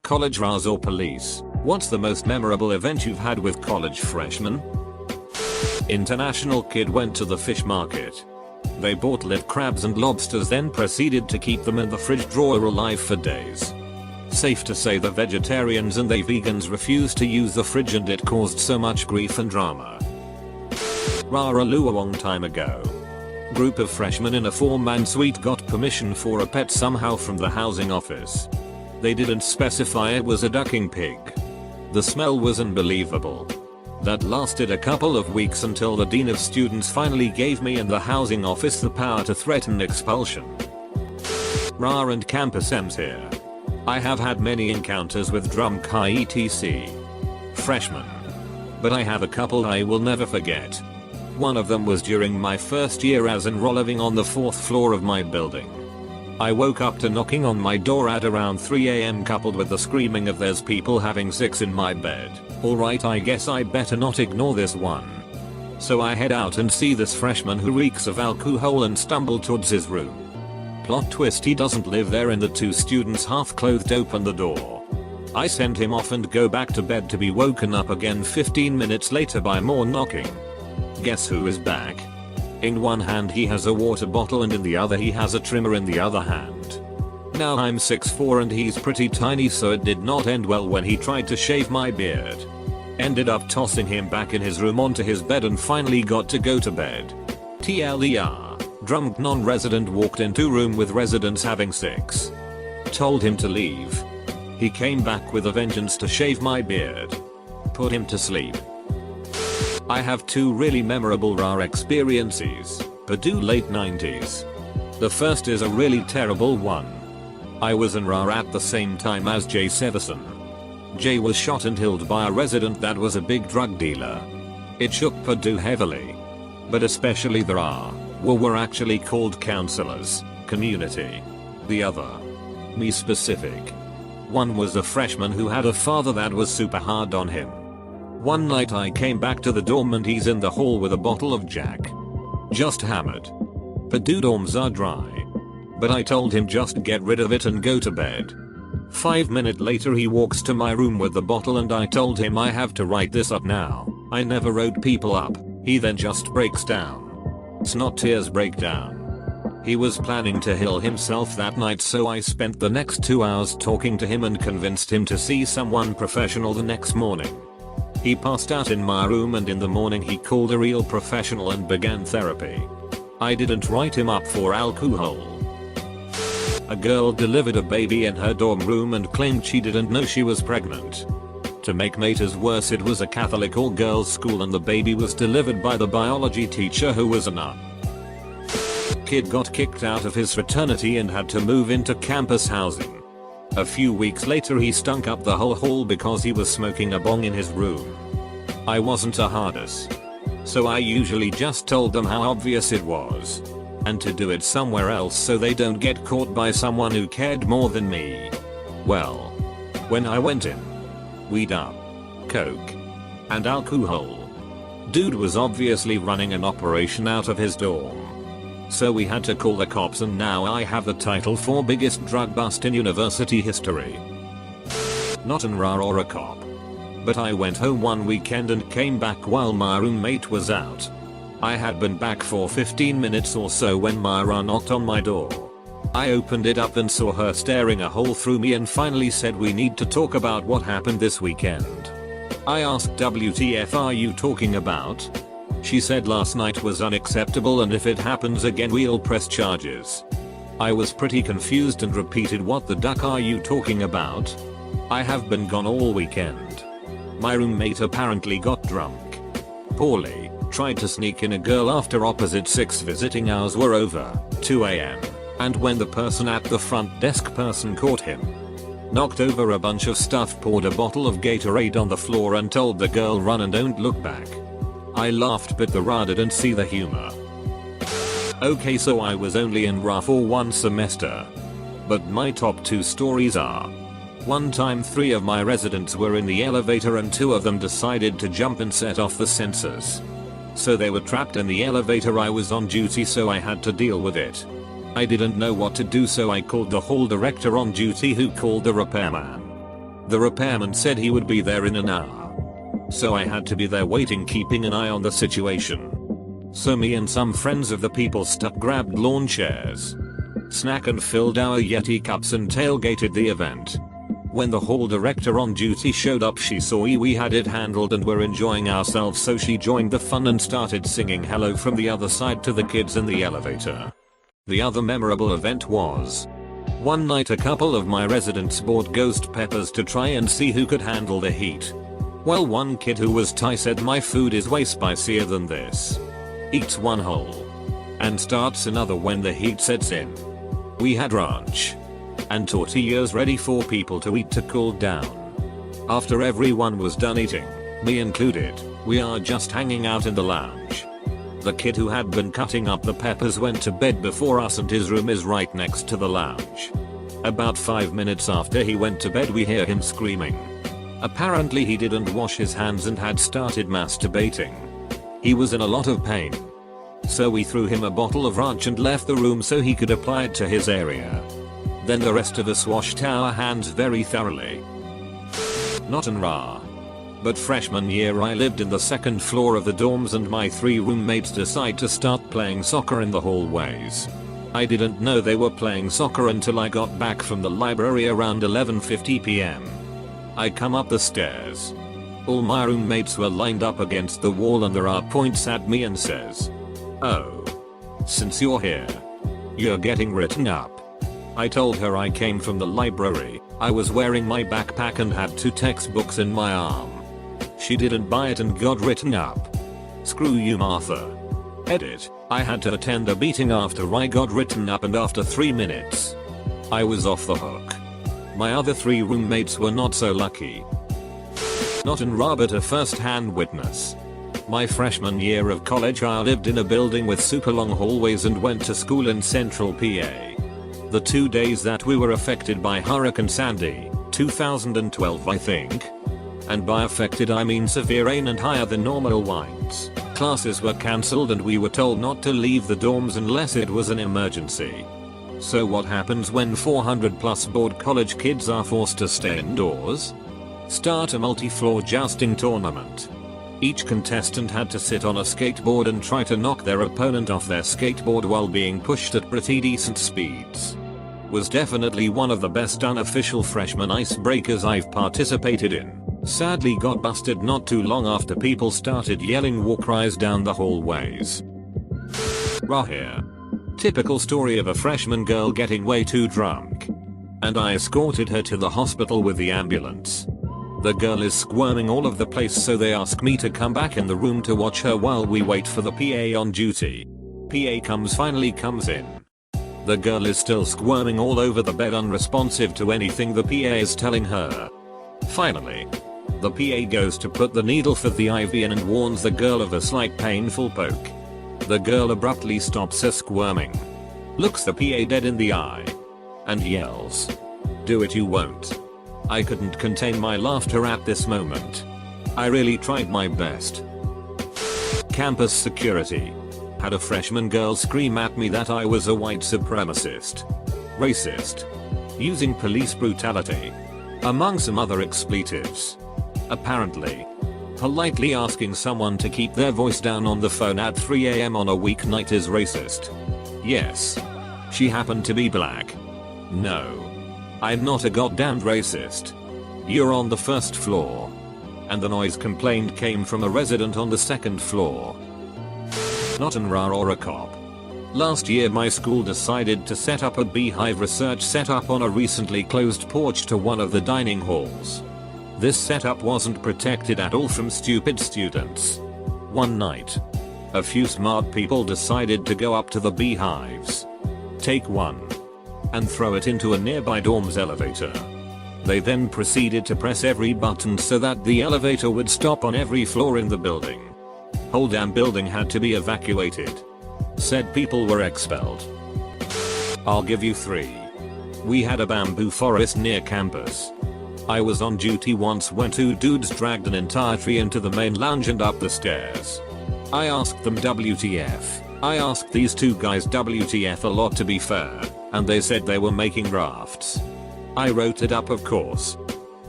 college Ras or police, what's the most memorable event you've had with college freshmen? International kid went to the fish market. They bought live crabs and lobsters, then proceeded to keep them in the fridge drawer alive for days. Safe to say the vegetarians and they vegans refused to use the fridge and it caused so much grief and drama. Raraloo a long time ago. Group of freshmen in a 4-man suite got permission for a pet somehow from the housing office. They didn't specify it was a ducking pig. The smell was unbelievable. That lasted a couple of weeks until the dean of students finally gave me and the housing office the power to threaten expulsion. Rar and Campus M's here. I have had many encounters with drunk etc. freshmen. But I have a couple I will never forget. One of them was during my first year as enrolling on the 4th floor of my building. I woke up to knocking on my door at around 3 AM coupled with the screaming of "there's people having sex in my bed." Alright, I guess I better not ignore this one. So I head out and see this freshman who reeks of alcohol and stumble towards his room. Plot twist, he doesn't live there and the two students half clothed open the door. I send him off and go back to bed to be woken up again 15 minutes later by more knocking. Guess who is back? In one hand he has a water bottle and in the other he has a trimmer in the other hand. Now I'm 6'4" and he's pretty tiny, so it did not end well when he tried to shave my beard. Ended up tossing him back in his room onto his bed and finally got to go to bed. TLDR. Drunk non-resident walked into room with residents having sex. Told him to leave. He came back with a vengeance to shave my beard. Put him to sleep. I have two really memorable RAR experiences, Purdue late 90s. The first is a really terrible one. I was in RAR at the same time as Jay Severson. Jay was shot and killed by a resident that was a big drug dealer. It shook Purdue heavily. But especially the RAR, were actually called counselors, community. The other, me specific. One was a freshman who had a father that was super hard on him. One night I came back to the dorm and he's in the hall with a bottle of Jack. Just hammered. Purdue dorms are dry. But I told him just get rid of it and go to bed. 5 minutes later he walks to my room with the bottle and I told him I have to write this up now. I never wrote people up. He then just breaks down. Snot tears break down. He was planning to kill himself that night, so I spent the next 2 hours talking to him and convinced him to see someone professional the next morning. He passed out in my room and in the morning he called a real professional and began therapy. I didn't write him up for alcohol. A girl delivered a baby in her dorm room and claimed she didn't know she was pregnant. To make matters worse, it was a Catholic all-girls school and the baby was delivered by the biology teacher who was a nun. Kid got kicked out of his fraternity and had to move into campus housing. A few weeks later he stunk up the whole hall because he was smoking a bong in his room. I wasn't a hardest. So I usually just told them how obvious it was. And to do it somewhere else so they don't get caught by someone who cared more than me. Well, when I went in, weed up, coke, and alcohol. Dude was obviously running an operation out of his dorm. So we had to call the cops and now I have the title for biggest drug bust in university history. Not an RAR or a cop. But I went home one weekend and came back while my roommate was out. I had been back for 15 minutes or so when Myra knocked on my door. I opened it up and saw her staring a hole through me and finally said, "We need to talk about what happened this weekend." I asked, "WTF are you talking about?" She said last night was unacceptable and if it happens again we'll press charges. I was pretty confused and repeated, "What the duck are you talking about? I have been gone all weekend." My roommate apparently got drunk. Poorly, tried to sneak in a girl after opposite 6 visiting hours were over, 2 AM. And when the person at the front desk person caught him, knocked over a bunch of stuff, poured a bottle of Gatorade on the floor and told the girl run and don't look back. I laughed but the RA didn't see the humor. Okay, so I was only in RA for 1 semester. But my top 2 stories are: one time 3 of my residents were in the elevator and 2 of them decided to jump and set off the sensors. So they were trapped in the elevator. I was on duty so I had to deal with it. I didn't know what to do so I called the hall director on duty who called the repairman. The repairman said he would be there in an hour. So I had to be there waiting, keeping an eye on the situation. So me and some friends of the people stuff grabbed lawn chairs, snack and filled our Yeti cups and tailgated the event. When the hall director on duty showed up, she saw we had it handled and were enjoying ourselves, so she joined the fun and started singing hello from the other side to the kids in the elevator. The other memorable event was, one night a couple of my residents bought ghost peppers to try and see who could handle the heat. Well, one kid who was Thai said my food is way spicier than this. Eats one whole and starts another when the heat sets in. We had ranch and tortillas ready for people to eat to cool down. After everyone was done eating, me included, we are just hanging out in the lounge. The kid who had been cutting up the peppers went to bed before us and his room is right next to the lounge. About 5 minutes after he went to bed we hear him screaming. Apparently he didn't wash his hands and had started masturbating. He was in a lot of pain. So we threw him a bottle of ranch and left the room so he could apply it to his area. Then the rest of us washed our hands very thoroughly. Not an ra. But freshman year I lived in the second floor of the dorms and my 3 roommates decided to start playing soccer in the hallways. I didn't know they were playing soccer until I got back from the library around 11:50 PM. I come up the stairs. All my roommates were lined up against the wall and the ra points at me and says, "Oh. Since you're here, you're getting written up." I told her I came from the library, I was wearing my backpack and had 2 textbooks in my arm. She didn't buy it and got written up. Screw you, Martha. Edit. I had to attend a meeting after I got written up and after 3 minutes, I was off the hook. My other 3 roommates were not so lucky. Not an ra but a first-hand witness. My freshman year of college I lived in a building with super long hallways and went to school in central PA. The 2 days that we were affected by Hurricane Sandy, 2012 I think. And by affected I mean severe rain and higher than normal winds. Classes were cancelled and we were told not to leave the dorms unless it was an emergency. So what happens when 400 plus bored college kids are forced to stay indoors? Start a multi-floor jousting tournament. Each contestant had to sit on a skateboard and try to knock their opponent off their skateboard while being pushed at pretty decent speeds. Was definitely one of the best unofficial freshman icebreakers I've participated in. Sadly got busted not too long after people started yelling war cries down the hallways. Ra here. Typical story of a freshman girl getting way too drunk. And I escorted her to the hospital with the ambulance. The girl is squirming all over the place, so they ask me to come back in the room to watch her while we wait for the PA on duty. PA finally comes in. The girl is still squirming all over the bed, unresponsive to anything the PA is telling her. Finally, the PA goes to put the needle for the IV in and warns the girl of a slight painful poke. The girl abruptly stops her squirming, looks the PA dead in the eye, and yells, "Do it, you won't." I couldn't contain my laughter at this moment. I really tried my best. Campus security. Had a freshman girl scream at me that I was a white supremacist, racist, using police brutality, among some other expletives. Apparently, politely asking someone to keep their voice down on the phone at 3 AM on a weeknight is racist. Yes. She happened to be black. No. I'm not a goddamn racist. You're on the first floor. And the noise complaint came from a resident on the second floor. Not an ra or a cop. Last year my school decided to set up a beehive research setup on a recently closed porch to one of the dining halls. This setup wasn't protected at all from stupid students. One night, a few smart people decided to go up to the beehives, take one, and throw it into a nearby dorm's elevator. They then proceeded to press every button so that the elevator would stop on every floor in the building. Whole damn building had to be evacuated. Said people were expelled. I'll give you 3. We had a bamboo forest near campus. I was on duty once when 2 dudes dragged an entire tree into the main lounge and up the stairs. I asked them WTF. I asked these 2 guys WTF a lot, to be fair, and they said they were making rafts. I wrote it up, of course.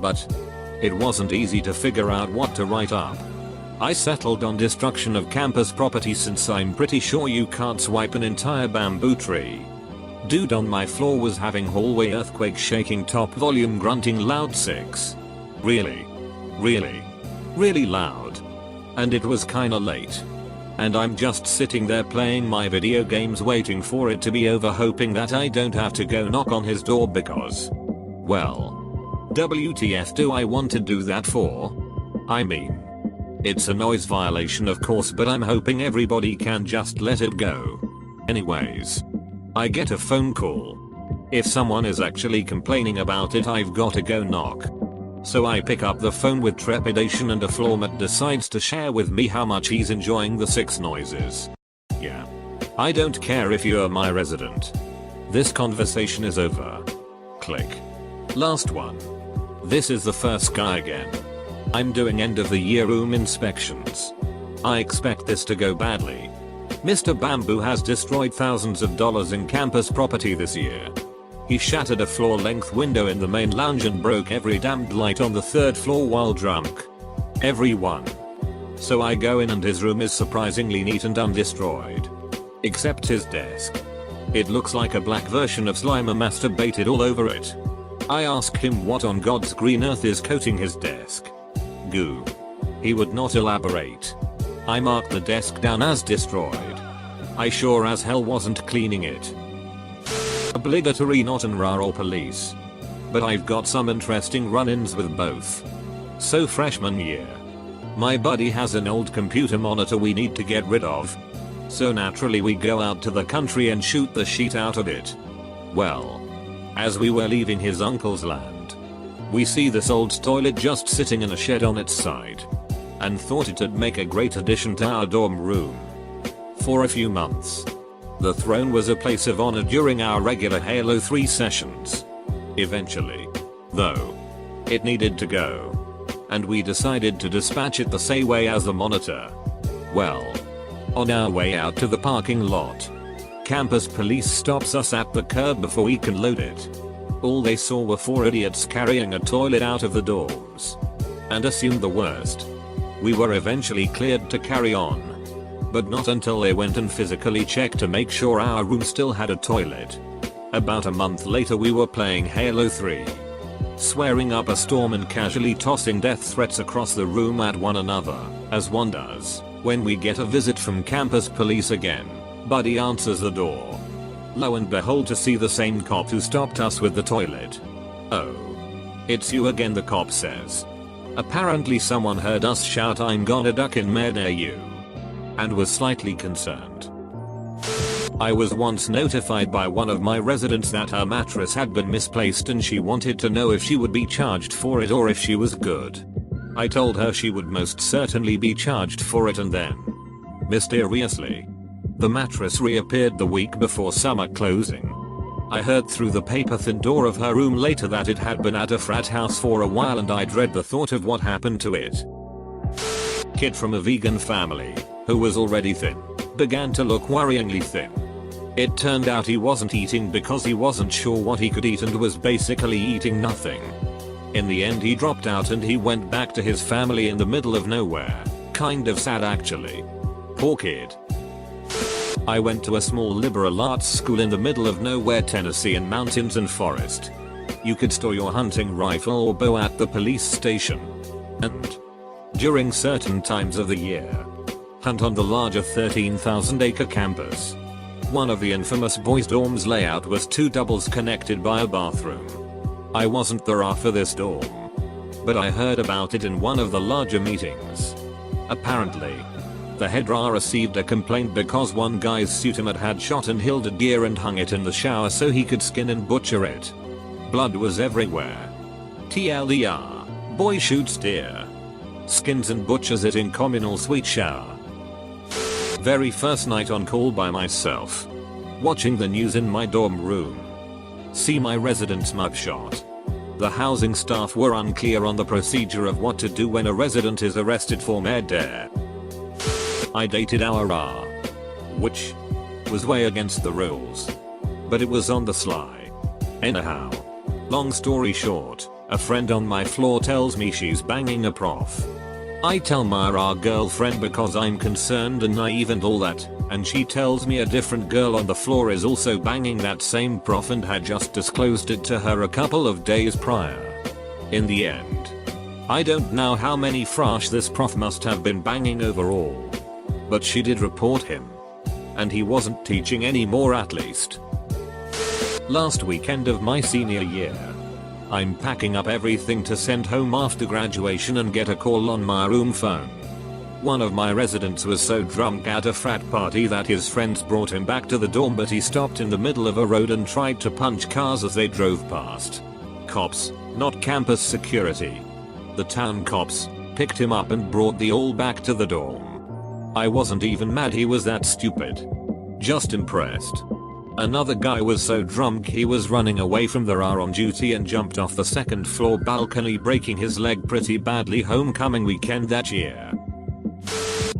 But it wasn't easy to figure out what to write up. I settled on destruction of campus property since I'm pretty sure you can't swipe an entire bamboo tree. Dude on my floor was having hallway earthquake shaking top volume grunting loud 6. Really loud. And it was kinda late. And I'm just sitting there playing my video games waiting for it to be over hoping that I don't have to go knock on his door because, well, WTF do I want to do that for? I mean, it's a noise violation of course, but I'm hoping everybody can just let it go. Anyways, I get a phone call. If someone is actually complaining about it, I've gotta go knock. So I pick up the phone with trepidation and a floormat decides to share with me how much he's enjoying the 6 noises. Yeah. I don't care if you're my resident. This conversation is over. Click. Last one. This is the first guy again. I'm doing end of the year room inspections. I expect this to go badly. Mr. Bamboo has destroyed thousands of dollars in campus property this year. He shattered a floor-length window in the main lounge and broke every damned light on the 3rd floor while drunk. Every one. So I go in and his room is surprisingly neat and undestroyed. Except his desk. It looks like a black version of Slimer masturbated all over it. I ask him what on God's green earth is coating his desk. Goo. He would not elaborate. I mark the desk down as destroyed. I sure as hell wasn't cleaning it. Obligatory not an RA or police. But I've got some interesting run-ins with both. So freshman year. My buddy has an old computer monitor we need to get rid of. So naturally we go out to the country and shoot the shit out of it. Well, as we were leaving his uncle's land, we see this old toilet just sitting in a shed on its side. And thought it'd make a great addition to our dorm room. For a few months, the throne was a place of honor during our regular Halo 3 sessions. Eventually, though, it needed to go. And we decided to dispatch it the same way as the monitor. Well, on our way out to the parking lot, campus police stops us at the curb before we can load it. All they saw were 4 idiots carrying a toilet out of the dorms. And assumed the worst. We were eventually cleared to carry on. But not until they went and physically checked to make sure our room still had a toilet. About a month later we were playing Halo 3. Swearing up a storm and casually tossing death threats across the room at one another, as one does, when we get a visit from campus police again. Buddy answers the door. Lo and behold to see the same cop who stopped us with the toilet. "Oh. It's you again," the cop says. Apparently someone heard us shout "I'm gonna duck in mare near you," and was slightly concerned. I was once notified by one of my residents that her mattress had been misplaced and she wanted to know if she would be charged for it or if she was good. I told her she would most certainly be charged for it, and then, mysteriously, the mattress reappeared the week before summer closing. I heard through the paper-thin door of her room later that it had been at a frat house for a while, and I dread the thought of what happened to it. Kid from a vegan family, who was already thin, began to look worryingly thin. It turned out he wasn't eating because he wasn't sure what he could eat and was basically eating nothing. In the end he dropped out and he went back to his family in the middle of nowhere. Kind of sad actually. Poor kid. I went to a small liberal arts school in the middle of nowhere, Tennessee, in mountains and forest. You could store your hunting rifle or bow at the police station. And, during certain times of the year, hunt on the larger 13,000-acre campus. One of the infamous boys' dorms layout was 2 doubles connected by a bathroom. I wasn't there for this dorm, but I heard about it in one of the larger meetings. Apparently, the head RA received a complaint because one guy's suitor had shot and killed a deer and hung it in the shower so he could skin and butcher it. Blood was everywhere. TLDR, boy shoots deer, skins and butchers it in communal sweet shower. Very first night on call by myself. Watching the news in my dorm room. See my resident's mugshot. The housing staff were unclear on the procedure of what to do when a resident is arrested for murder. I dated our RA, which was way against the rules. But it was on the sly. Anyhow, long story short, A friend on my floor tells me she's banging a prof. I tell my girlfriend because I'm concerned and naive and all that, and she tells me a different girl on the floor is also banging that same prof and had just disclosed it to her a couple of days prior. In the end, I don't know how many frosh this prof must have been banging overall. But she did report him. And he wasn't teaching anymore at least. Last weekend of my senior year, I'm packing up everything to send home after graduation and get a call on my room phone. One of my residents was so drunk at a frat party that his friends brought him back to the dorm, but he stopped in the middle of a road and tried to punch cars as they drove past. Cops, not campus security. The town cops, picked him up and brought the all back to the dorm. I wasn't even mad he was that stupid. Just impressed. Another guy was so drunk he was running away from the RA on duty and jumped off the second floor balcony, breaking his leg pretty badly homecoming weekend that year.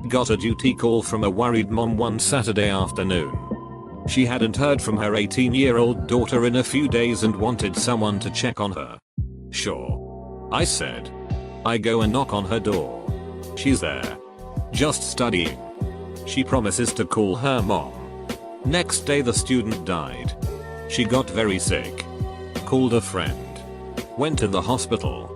Got a duty call from a worried mom one Saturday afternoon. She hadn't heard from her 18-year-old daughter in a few days and wanted someone to check on her. Sure, I said. I go and knock on her door. She's there. Just studying. She promises to call her mom. Next day the student died. She got very sick. Called a friend. Went to the hospital.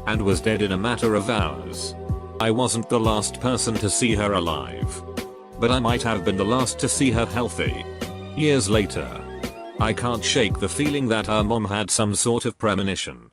And was dead in a matter of hours. I wasn't the last person to see her alive. But I might have been the last to see her healthy. Years later. I can't shake the feeling that her mom had some sort of premonition.